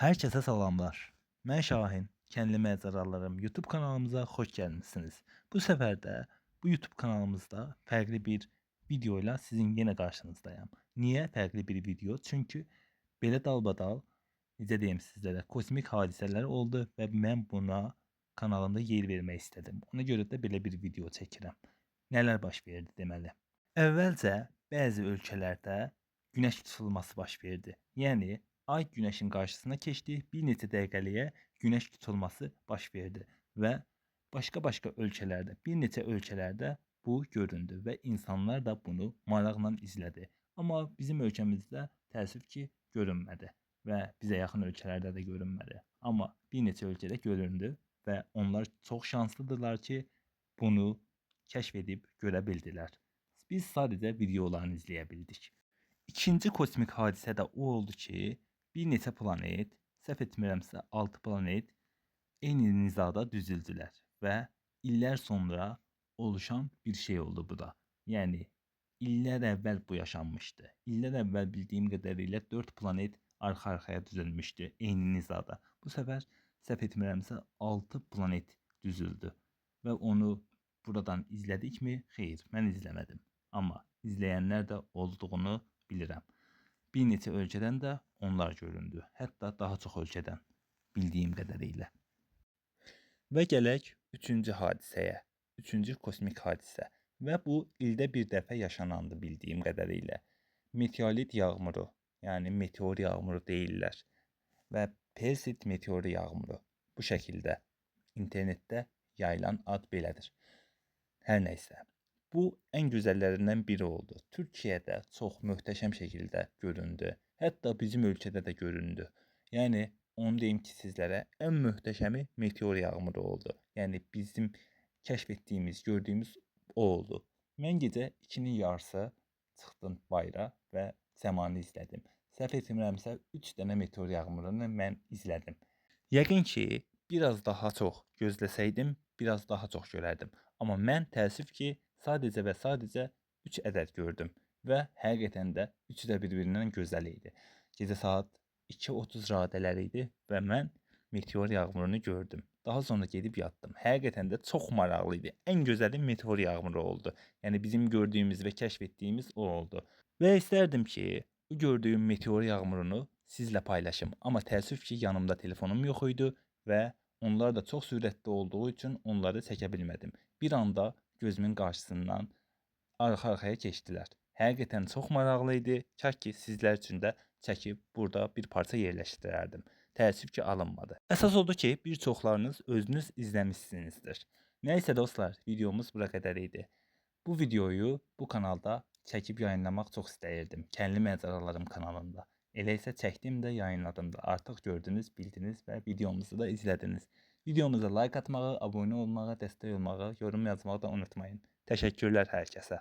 Herkese selamlar. Ben Şahin. Kendi Mezarlarım YouTube kanalımıza hoş gelmişsiniz. Bu sefer de bu YouTube kanalımızda farklı bir videoyla sizin yine karşınızdayım. Niye farklı bir video? Çünkü belə dalbadal, necə deyim sizlərə, kosmik hadisələr oldu və mən buna kanalımda yer vermək istedim. Ona görə də belə bir video çəkirəm. Nələr baş verdi deməli. Əvvəlcə bəzi ölkələrdə günəş tutulması baş verdi. Yəni ay günəşin qarşısına keçdi, bir neçə dəqiqəliyə günəş tutulması baş verdi və başqa-başqa ölkələrdə, bir neçə ölkələrdə bu göründü və insanlar da bunu maraqla izlədi. Amma bizim ölkəmizdə təəssüf ki, görünmədi və bizə yaxın ölkələrdə də görünmədi. Amma bir neçə ölkədə göründü və onlar çox şanslıdırlar ki, bunu kəşf edib görə bildilər. Biz sadəcə videolarını izləyə bildik. İkinci kosmik hadisə də o oldu ki, bir neçə planet, səhv etmirəmsə 6 planet eyni nizada düzüldülər və illər sonra oluşan bir şey oldu bu da. Yəni illər əvvəl bu yaşanmışdı. İllər əvvəl bildiyim qədərilə 4 planet arxa-arxaya düzülmüşdü eyni nizada. Bu səfər səhv etmirəmsə 6 planet düzüldü və onu buradan izlədikmi? Xeyr, mən izləmədim. Amma izləyənlər də olduğunu bilirəm. Bir neçə ölkədən də onlar göründü. Hətta daha çox ölkədən bildiyim qədərilə. Və gələk üçüncü hadisəyə. Üçüncü kosmik hadisə. Və bu ildə bir dəfə yaşanandı bildiyim qədərilə. Meteorit yağmuru, yəni meteor yağmuru deyirlər. Və Perseid meteoru yağmuru. Bu şəkildə internetdə yayılan ad belədir. Hər nəysə. Bu en güzəllərindən biri oldu. Türkiyədə çox möhtəşəm şəkildə göründü. Hətta bizim ölkədə də göründü. Yəni onu deyim ki, sizlərə en möhtəşəmi meteor yağmuru oldu. Yəni bizim kəşf etdiyimiz, gördüyümüz o oldu. Mən gecə 2-nin yarısı çıxdım bayıra və səmanı izlədim. Səhv etmirəmsə 3 dənə meteor yağmurunu mən izlədim. Yəqin ki, biraz daha çox gözləsəydim, biraz daha çox görərdim. Amma mən təəssüf ki, sadəcə və sadəcə 3 ədəd gördüm və həqiqətən də üçü də bir-birindən gözəl idi. Gecə saat 2:30 radələri idi və mən meteor yağmurunu gördüm. Daha sonra gedib yatdım. Həqiqətən də çox maraqlı idi. En gözəli meteor yağmuru oldu. Yəni bizim gördüyümüz və kəşf etdiyimiz o oldu. Və istərdim ki, bu gördüyüm meteor yağmurunu sizlə paylaşım. Amma təəssüf ki, yanımda telefonum yox idi və onlar da çox sürətli olduğu üçün onları çəkə bilmədim. Bir anda gözümün qarşısından arxa-arxaya keçdilər. Həqiqətən çox maraqlı idi. Kaş ki, sizlər üçün də çəkib burada bir parça yerləşdirərdim. Təəssüf ki, alınmadı. Əsas odur ki, bir çoxlarınız özünüz izləmişsinizdir. Nəysə dostlar, videomuz bura qədər idi. Bu videoyu bu kanalda çəkib yayınlamaq çox istəyirdim. Kendi Məcəralarım kanalında. Elə isə çəkdim də yayınladım da. Artıq gördünüz, bildiniz və videomuzu da izlədiniz. Videomuza like atmağı, abunə olmağı, dəstək olmağı, yorum yazmağı da unutmayın. Təşəkkürlər hər kəsə.